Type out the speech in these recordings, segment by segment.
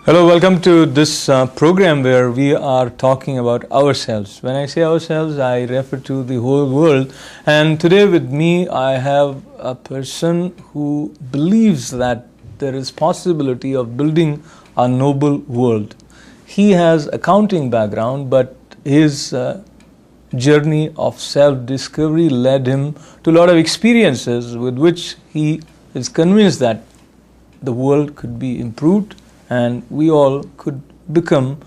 Hello, welcome to this program where we are talking about ourselves. When I say ourselves, I refer to the whole world. And today with me, I have a person who believes that there is possibility of building a noble world. He has accounting background, but his journey of self-discovery led him to a lot of experiences with which he is convinced that the world could be improved and we all could become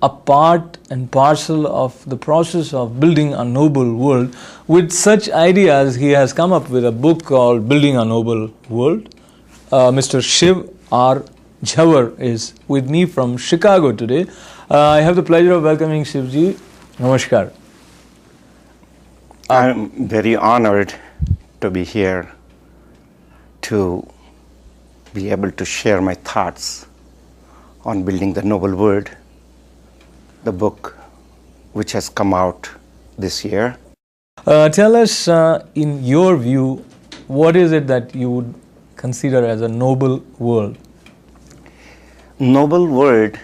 a part and parcel of the process of building a noble world. With such ideas, he has come up with a book called Building a Noble World. Mr. Shiv R. Jhawar is with me from Chicago today. I have the pleasure of welcoming Shivji. Namaskar. I'm very honored to be here to be able to share my thoughts on building the noble world, the book which has come out this year. Tell us, in your view, what is it that you would consider as a noble world? Noble world,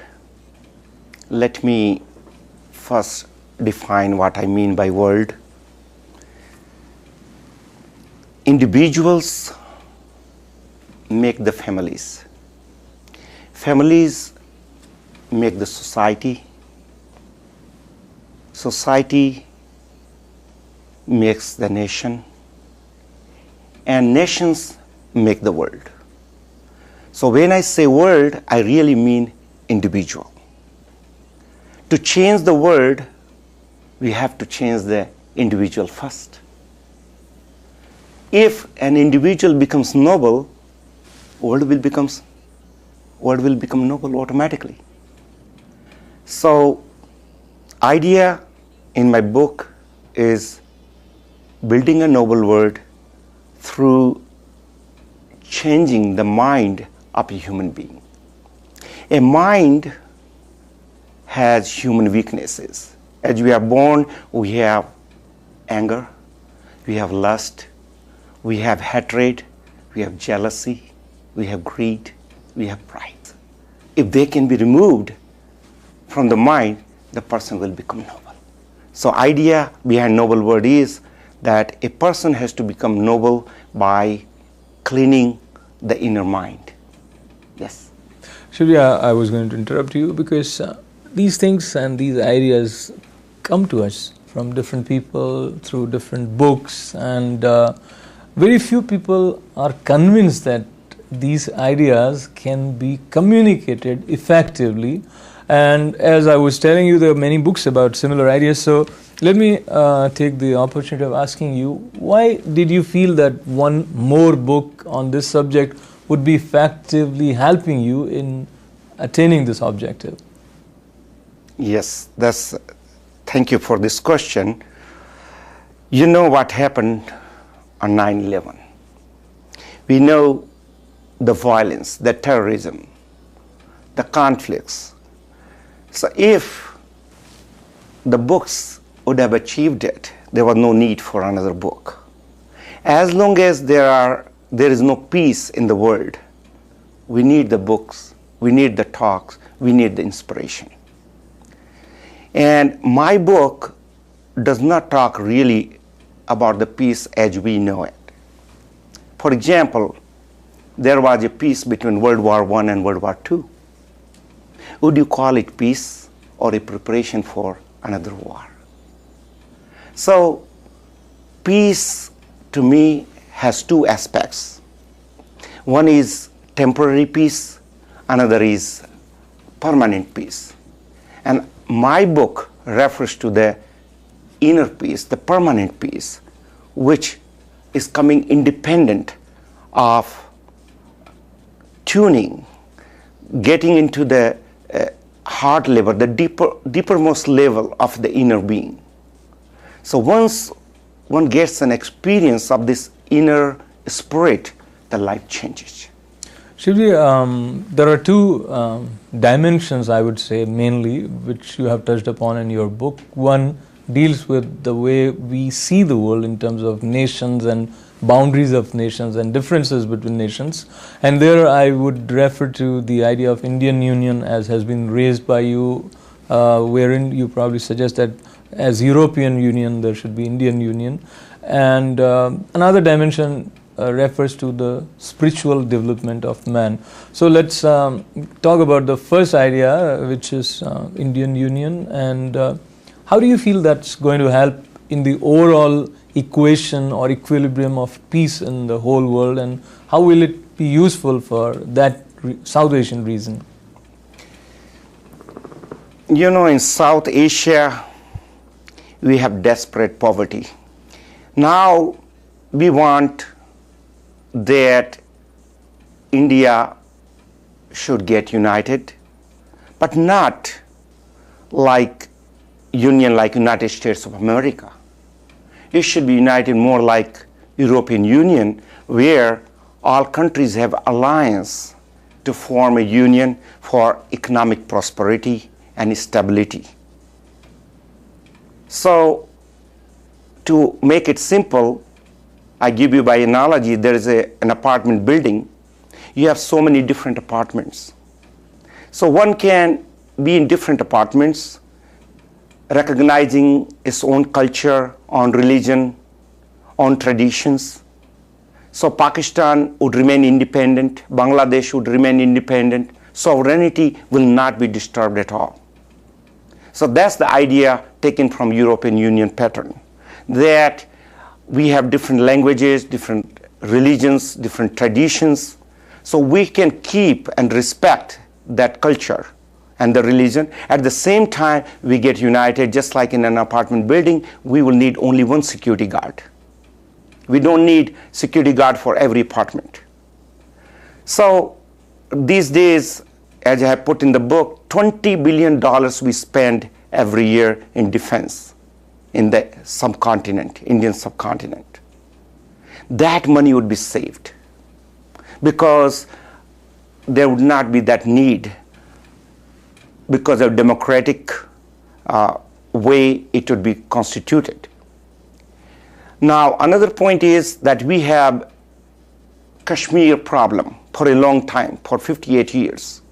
let me first define what I mean by world. Individuals make the families. Families make the society. Society makes the nation. And nations make the world. So when I say world, I really mean individual. To change the world, we have to change the individual first. If an individual becomes noble, world will become noble automatically. So, idea in my book is building a noble world through changing the mind of a human being. A mind has human weaknesses. As we are born, we have anger, we have lust, we have hatred, we have jealousy, we have greed, we have pride. If they can be removed from the mind, the person will become noble. So idea behind noble world is that a person has to become noble by cleaning the inner mind. Yes. Shivya, I was going to interrupt you because these things and these ideas come to us from different people through different books, and very few people are convinced that these ideas can be communicated effectively. And as I was telling you, there are many books about similar ideas. So let me take the opportunity of asking you, why did you feel that one more book on this subject would be effectively helping you in attaining this objective? Yes, thank you for this question. You know what happened on 9/11. We know the violence, the terrorism, the conflicts. So if the books would have achieved it, there was no need for another book. As long as there is no peace in the world, we need the books, we need the talks, we need the inspiration. And my book does not talk really about the peace as we know it. For example, there was a peace between World War I and World War II. Would you call it peace or a preparation for another war? So, peace to me has two aspects. One is temporary peace, another is permanent peace. And my book refers to the inner peace, the permanent peace, which is coming independent of tuning, getting into the heart level, the deepermost level of the inner being. So once one gets an experience of this inner spirit, the life changes. Shivji, there are two dimensions, I would say, mainly, which you have touched upon in your book. One deals with the way we see the world in terms of nations and boundaries of nations and differences between nations. And there I would refer to the idea of Indian Union as has been raised by you, wherein you probably suggest that as European Union there should be Indian Union. And another dimension refers to the spiritual development of man. So let's talk about the first idea, which is Indian Union, and how do you feel that's going to help in the overall equation or equilibrium of peace in the whole world, and how will it be useful for that South Asian region? You know, in South Asia, we have desperate poverty. Now, we want that India should get united, but not like union like United States of America. It should be united more like European Union, where all countries have alliance to form a union for economic prosperity and stability. So, to make it simple, I give you by analogy, there is an apartment building. You have so many different apartments. So one can be in different apartments, recognizing its own culture, own religion, own traditions. So Pakistan would remain independent, Bangladesh would remain independent, sovereignty will not be disturbed at all. So that's the idea taken from European Union pattern, that we have different languages, different religions, different traditions, so we can keep and respect that culture and the religion. At the same time, we get united. Just like in an apartment building, we will need only one security guard. We don't need security guard for every apartment. So these days, as I have put in the book, $20 billion we spend every year in defense in the subcontinent, Indian subcontinent. That money would be saved because there would not be that need, because of democratic way it would be constituted. Now, another point is that we have Kashmir problem for a long time, for 58 years.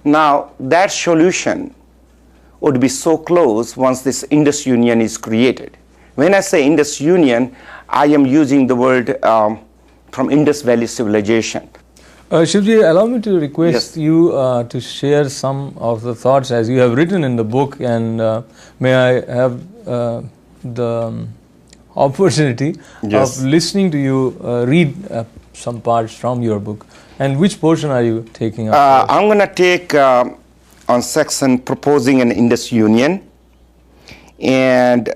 Now, that solution would be so close once this Indus Union is created. When I say Indus Union, I am using the word from Indus Valley civilization. Shivji, allow me to request Yes. you to share some of the thoughts as you have written in the book, and may I have the opportunity Yes. of listening to you read some parts from your book. And which portion are you taking up? I'm going to take on section proposing an Indus Union, and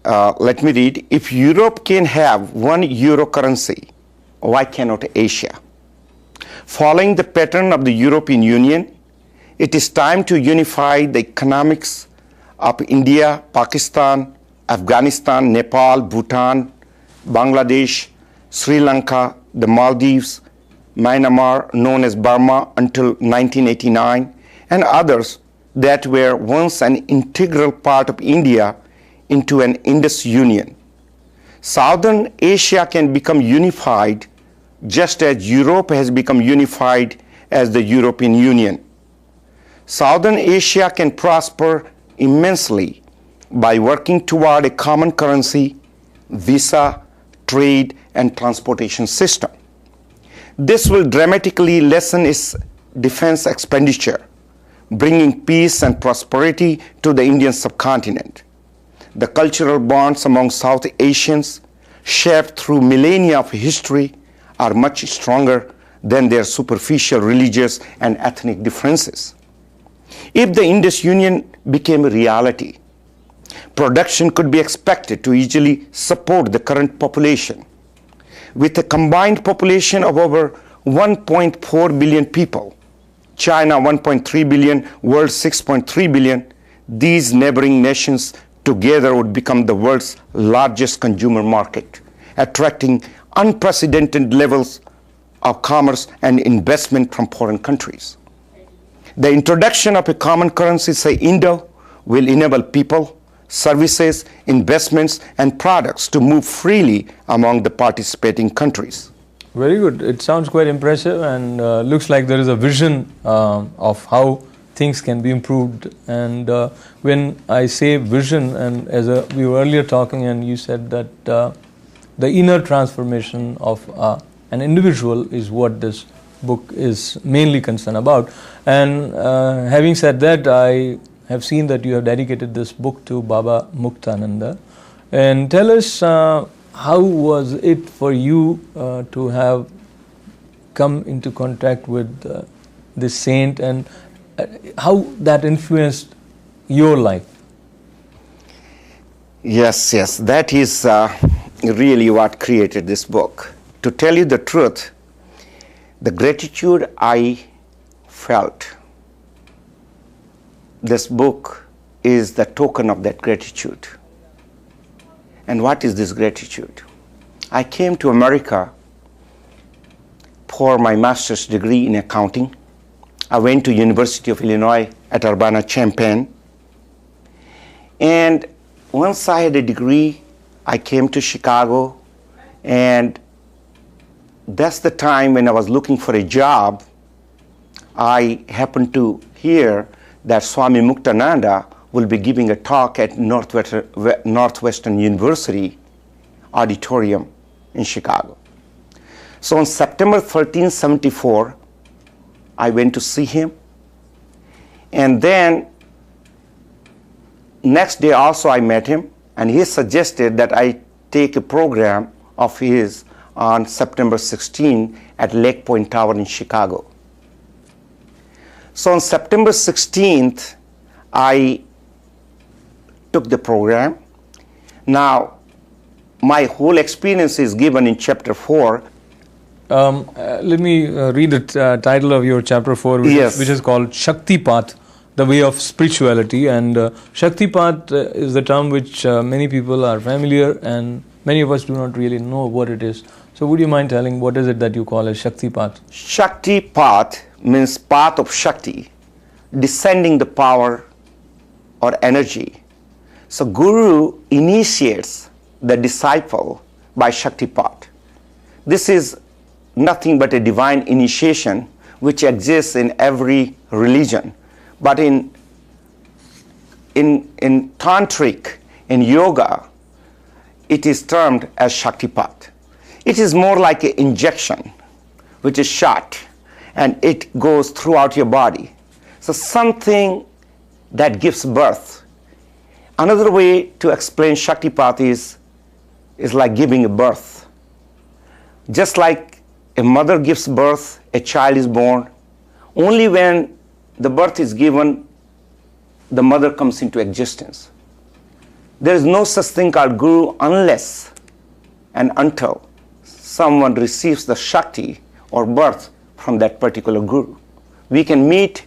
let me read. If Europe can have one euro currency, why cannot Asia? Following the pattern of the European Union, it is time to unify the economics of India, Pakistan, Afghanistan, Nepal, Bhutan, Bangladesh, Sri Lanka, the Maldives, Myanmar, known as Burma until 1989, and others that were once an integral part of India into an Indus Union. Southern Asia can become unified just as Europe has become unified as the European Union. Southern Asia can prosper immensely by working toward a common currency, visa, trade, and transportation system. This will dramatically lessen its defense expenditure, bringing peace and prosperity to the Indian subcontinent. The cultural bonds among South Asians, shaped through millennia of history, are much stronger than their superficial religious and ethnic differences. If the Indus Union became a reality, production could be expected to easily support the current population. With a combined population of over 1.4 billion people, China 1.3 billion, world 6.3 billion, these neighboring nations together would become the world's largest consumer market, attracting unprecedented levels of commerce and investment from foreign countries. The introduction of a common currency, say Indo, will enable people, services, investments, and products to move freely among the participating countries. Very good. It sounds quite impressive, and looks like there is a vision of how things can be improved. And when I say vision, and we were earlier talking, and you said that the inner transformation of an individual is what this book is mainly concerned about. And having said that, I have seen that you have dedicated this book to Baba Muktananda. And tell us, how was it for you to have come into contact with this saint, and how that influenced your life? Yes, that is really what created this book. To tell you the truth, the gratitude I felt, this book is the token of that gratitude. And what is this gratitude? I came to America for my master's degree in accounting. I went to University of Illinois at Urbana-Champaign. And once I had a degree, I came to Chicago, and that's the time when I was looking for a job. I happened to hear that Swami Muktananda will be giving a talk at Northwestern University auditorium in Chicago. So on September 1374, I went to see him. And then next day also I met him, and he suggested that I take a program of his on September 16 at Lake Point Tower in Chicago. So on September 16th, I took the program. Now, my whole experience is given in chapter 4. Let me read the title of your chapter 4, which is called Shakti Pot, the way of spirituality. And Shakti Pot is the term which many people are familiar, and many of us do not really know what it is. So would you mind telling what is it that you call as Shakti Pot? Shakti Pot means path of Shakti, descending the power or energy. So Guru initiates the disciple by Shakti Pot. This is nothing but a divine initiation which exists in every religion. But in tantric, in yoga, it is termed as Shakti Pot. It is more like an injection, which is shot, and it goes throughout your body. So something that gives birth. Another way to explain Shakti Pot is like giving a birth. Just like a mother gives birth, a child is born. Only when the birth is given, the mother comes into existence. There is no such thing called Guru unless and until someone receives the Shakti or birth from that particular Guru. We can meet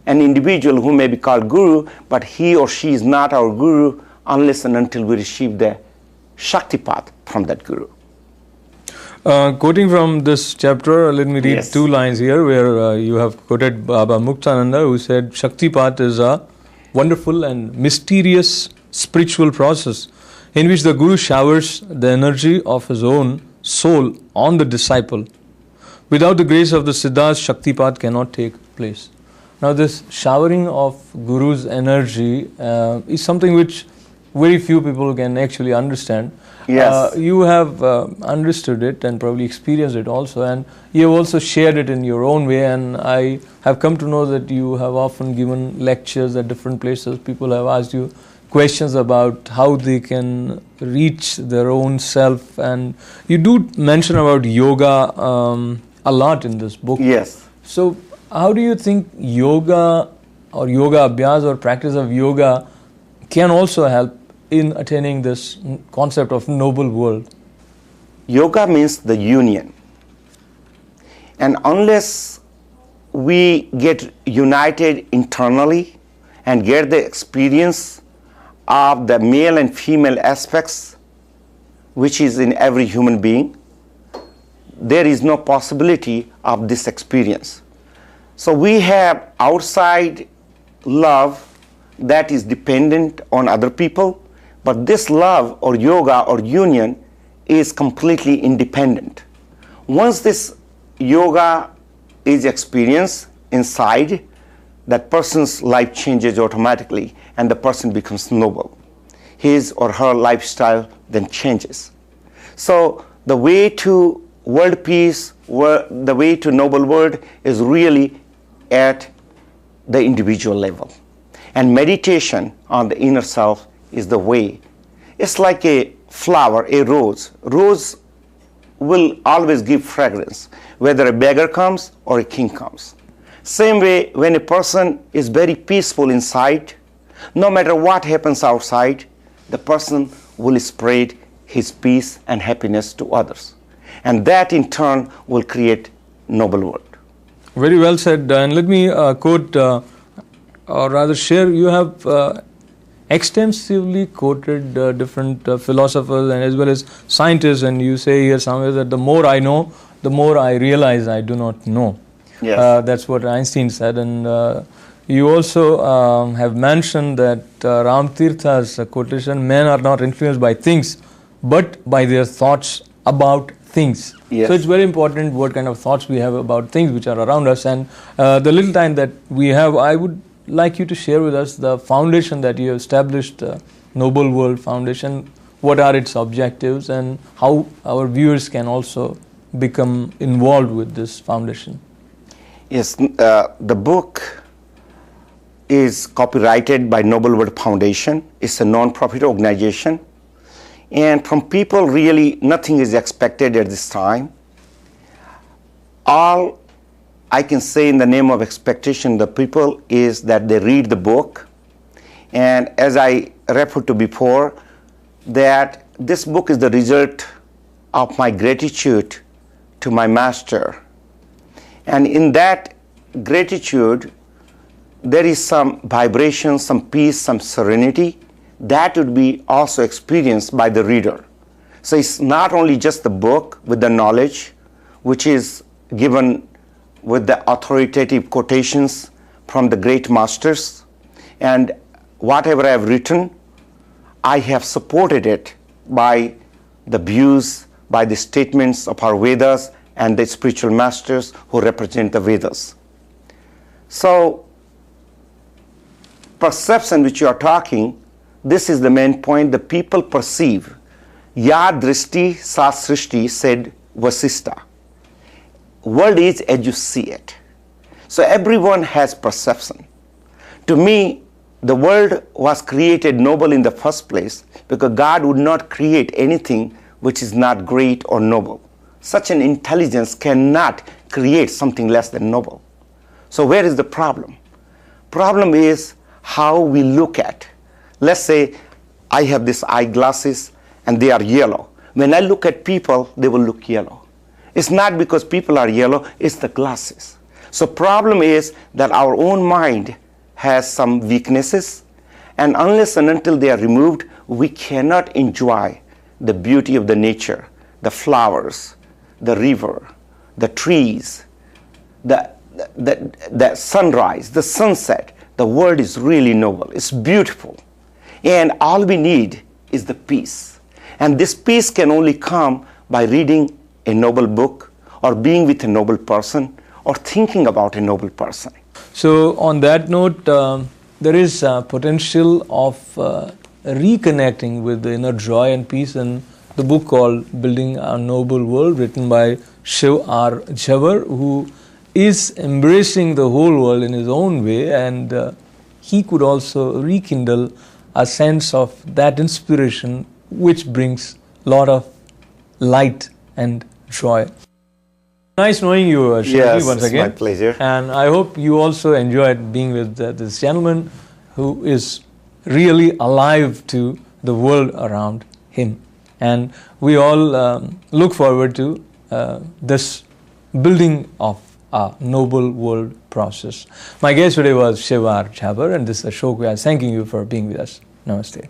an individual who may be called Guru, but he or she is not our Guru unless and until we receive the Shakti Pot from that Guru. Quoting from this chapter, let me read two lines here where you have quoted Baba Muktananda, who said, Shakti Pot is a wonderful and mysterious spiritual process in which the Guru showers the energy of his own soul on the disciple. Without the grace of the Siddhas, Shakti Pot cannot take place. Now this showering of Guru's energy is something which very few people can actually understand. Yes. You have understood it and probably experienced it also, and you have also shared it in your own way, and I have come to know that you have often given lectures at different places. People have asked you questions about how they can reach their own self, and you do mention about yoga a lot in this book. Yes. So how do you think yoga or yoga abhyas or practice of yoga can also help in attaining this concept of noble world? Yoga means the union. And unless we get united internally and get the experience of the male and female aspects, which is in every human being, there is no possibility of this experience. So we have outside love that is dependent on other people, But this love or yoga or union is completely independent. Once this yoga is experienced inside, that person's life changes automatically and the person becomes noble. His or her lifestyle then changes. So the way to world peace, the way to noble world is really at the individual level. And meditation on the inner self is the way. It's like a flower, a rose. Rose will always give fragrance, whether a beggar comes or a king comes. Same way, when a person is very peaceful inside, no matter what happens outside, the person will spread his peace and happiness to others. And that in turn will create noble world. Very well said. And let me quote, or rather share, you have extensively quoted different philosophers and as well as scientists, and you say here somewhere that the more I know, the more I realize I do not know. Yes. That's what Einstein said. And you also have mentioned that Ram Tirtha's quotation, men are not influenced by things, but by their thoughts about things. Yes. So it's very important what kind of thoughts we have about things which are around us. And the little time that we have, I would like you to share with us the foundation that you have established, Noble World Foundation. What are its objectives and how our viewers can also become involved with this foundation? Yes, the book is copyrighted by Noble World Foundation. It's a non-profit organization. And from people, really, nothing is expected at this time. All I can say in the name of expectation, the people, is that they read the book. And as I referred to before, that this book is the result of my gratitude to my master. And in that gratitude, there is some vibration, some peace, some serenity that would be also experienced by the reader. So it's not only just the book with the knowledge, which is given with the authoritative quotations from the great masters, and whatever I have written, I have supported it by the views, by the statements of our Vedas and the spiritual masters who represent the Vedas. So, perception which you are talking, this is the main point. The people perceive. Ya drishti sa srishti, said Vasistha. World is as you see it. So everyone has perception. To me, the world was created noble in the first place because God would not create anything which is not great or noble. Such an intelligence cannot create something less than noble. So where is the problem? Problem is how we look at. Let's say I have these eyeglasses and they are yellow. When I look at people, they will look yellow. It's not because people are yellow, it's the glasses. So problem is that our own mind has some weaknesses, and unless and until they are removed, we cannot enjoy the beauty of the nature, the flowers, the river, the trees, the sunrise, the sunset. The world is really noble. It's beautiful. And all we need is the peace. And this peace can only come by reading a noble book or being with a noble person or thinking about a noble person. So on that note, there is potential of reconnecting with the inner joy and peace in the book called Building a Noble World, written by Shiv R, Jhawar, who is embracing the whole world in his own way, and he could also rekindle a sense of that inspiration which brings a lot of light and joy. Nice knowing you, Shakti, yes, once again. It's my pleasure. And I hope you also enjoyed being with this gentleman who is really alive to the world around him. And we all look forward to this building of a noble world process. My guest today was Shiv R, Jhawar, and this is Ashok Vyas, thanking you for being with us. Namaste.